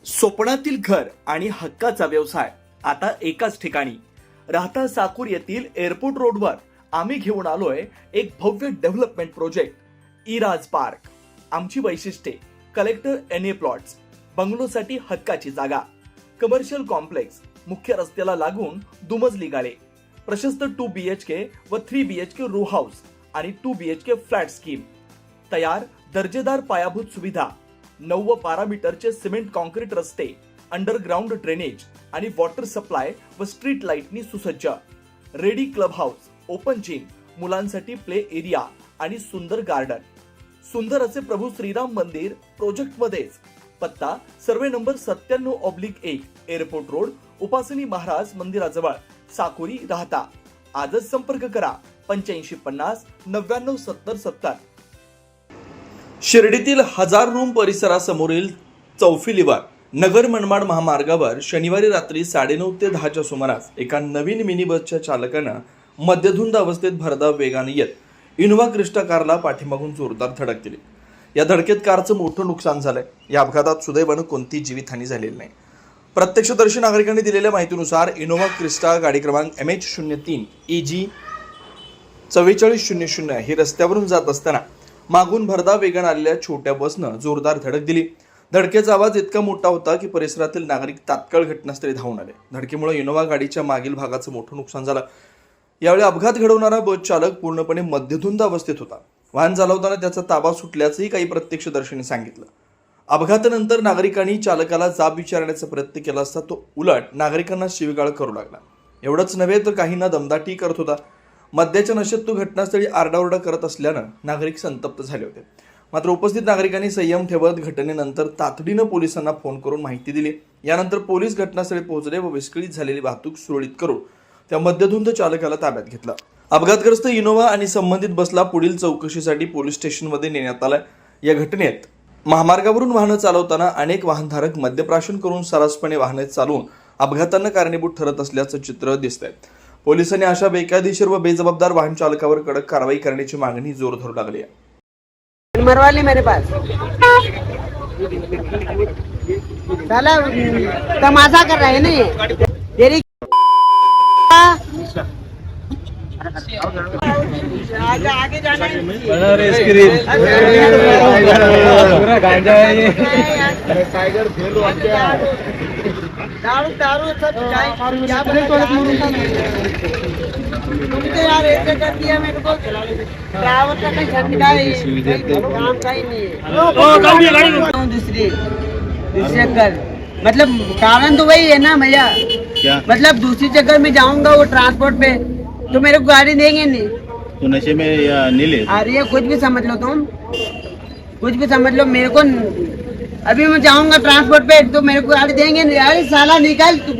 स्वप्नातील घर आणि हक्काचा व्यवसाय आता एकाच ठिकाणी. राहता साकूर येथील एअरपोर्ट रोडवर आम्ही घेऊन आलोय एक भव्य डेव्हलपमेंट प्रोजेक्ट इराज पार्क. आमची वैशिष्ट्ये: कलेक्टर एनए प्लॉट्स, बंगलोसाठी हक्काची जागा, कमर्शियल कॉम्प्लेक्स, मुख्य रस्त्याला लागून दुमजली गाळे, प्रशस्त 2 BHK व 3 BHK रो हाऊस आणि 2 BHK फ्लॅट स्कीम. तयार दर्जेदार पायाभूत सुविधा, 9 व 12 मीटरचे सिमेंट कॉन्क्रीट रस्ते, अंडरग्राउंड ड्रेनेज आणि वॉटर सप्लाय व स्ट्रीट लाईटनी सुसज्ज. Ready club house, open gym, मुलांसाठी प्ले एरिया आणि सुंदर गार्डन. सुंदर असे प्रभू श्रीराम मंदिर प्रोजेक्ट मध्येच. पत्ता: सर्वे नंबर 97/1, एअरपोर्ट रोड, उपासनी महाराज मंदिराजवळ, साकुरी, राहता. आजच संपर्क करा 8550 99 70 70. शिर्डीतील 1000 रूम परिसरासमोरील चौफिलीवर नगर मनमाड महामार्गावर शनिवारी रात्री 9:30 ते 10च्या सुमारास एका नवीन मिनी बसच्या चालकानं मद्यधुंद अवस्थेत भरधाव वेगाने येत इनोव्हा क्रिस्टा कारला पाठीमागून जोरदार धडक दिली. या धडकेत कारचं मोठं नुकसान झालंय. या अपघातात सुदैवानं कोणतीही जीवितहानी झालेली नाही. प्रत्यक्षदर्शी नागरिकांनी दिलेल्या माहितीनुसार इनोव्हा क्रिस्टा गाडी क्रमांक MH03 EG 4400 ही रस्त्यावरून जात असताना मागून भरधाव वेगाने आलेल्या छोट्या बसनं जोरदार धडक दिली. धडकेचा आवाज इतका मोठा होता की परिसरातील नागरिक तात्काळ घटनास्थळी धावून आले. धडकेमुळे इनोव्हा गाडीच्या मागील भागाचं मोठं नुकसान झालं. यावेळी अपघात घडवणारा बस चालक पूर्णपणे मद्यधुंद अवस्थेत होता. वाहन चालवताना त्याचा ताबा सुटल्याचंही काही प्रत्यक्षदर्शींनी सांगितलं. अपघातानंतर नागरिकांनी चालकाला जाब विचारण्याचा प्रयत्न केला असता तो उलट नागरिकांना शिवीगाळ करू लागला. एवढंच नव्हे तर काहींना दमदाटी करत होता. मद्याच्या नशेत तो घटनास्थळी आरडाओरडा करत असल्यानं नागरिक संतप्त झाले होते. मात्र उपस्थित नागरिकांनी संयम ठेवत घटनेनंतर तातडीनं पोलिसांना फोन करून माहिती दिली. यानंतर पोलीस घटनास्थळी पोहोचले व विस्कळीत झालेली वाहतूक सुरळीत करून त्या मद्यधुंद चालकाला ताब्यात घेतलं. अपघातग्रस्त इनोव्हा आणि संबंधित बसला पुढील चौकशीसाठी पोलीस स्टेशनमध्ये नेण्यात आलं. या घटनेत महामार्गावरून वाहनं चालवताना अनेक वाहनधारक मद्यप्राशन करून सर्रासपणे वाहने चालवून अपघातांना कारणीभूत ठरत असल्याचं चित्र दिसतंय. पोलिसांनी अशा बेकायदेशीर व बेजबाबदार वाहन चालकावर कडक कारवाई करण्याची मागणी जोर धरू लागली आहे. मरवाली मेरे पास साला तमाशा कर रहे हैं ना ये तेरी आगे जाना है टाइगर फेल दारू दारू सब क्या तुमसे यार ऐसे कर दिया मेरे को. ड्राइवर का कहीं झटका है, काम का ही नहीं है. दूसरी जगह मतलब कारण तो वही है ना भैया. मतलब दूसरी जगह में जाऊंगा वो ट्रांसपोर्ट पे तो मेरे को गाड़ी देंगे नहीं. तो नशे में या नीले? अरे कुछ भी समझ लो तुम, कुछ भी समझ लो. मेरे को अभी मैं जाऊंगा ट्रांसपोर्ट पे तो मेरे को गाड़ी देंगे नहीं. अरे साला निकाल तू.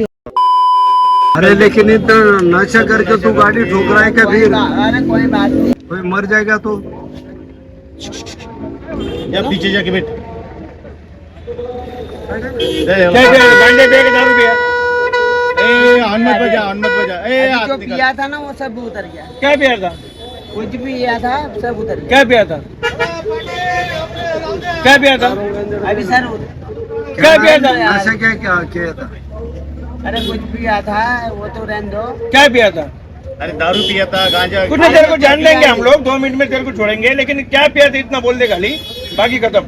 अरे लेकिन इतना नशा करके तू गाड़ी ठोक रहा है क्या? फिर अरे कोई बात नहीं, कोई मर जाएगा तो. या पीछे जाके बैठ. जो पिया था ना वो सब उतर गया. क्या पिया था? कुछ भी पिया था सब उतर गया. क्या पिया था? क्या पिया था? अभी सर क्या पिया था? नशा क्या किया था? अरे कुछ पिया था वो तो रहने दो. क्या पिया था? अरे दारू पिया था, गांजा. कुछ नहीं, तेरे को जान लेंगे हम लोग. 2 मिनट में तेरे को छोड़ेंगे, लेकिन क्या पिया था इतना बोल दे खाली, बाकी खत्म.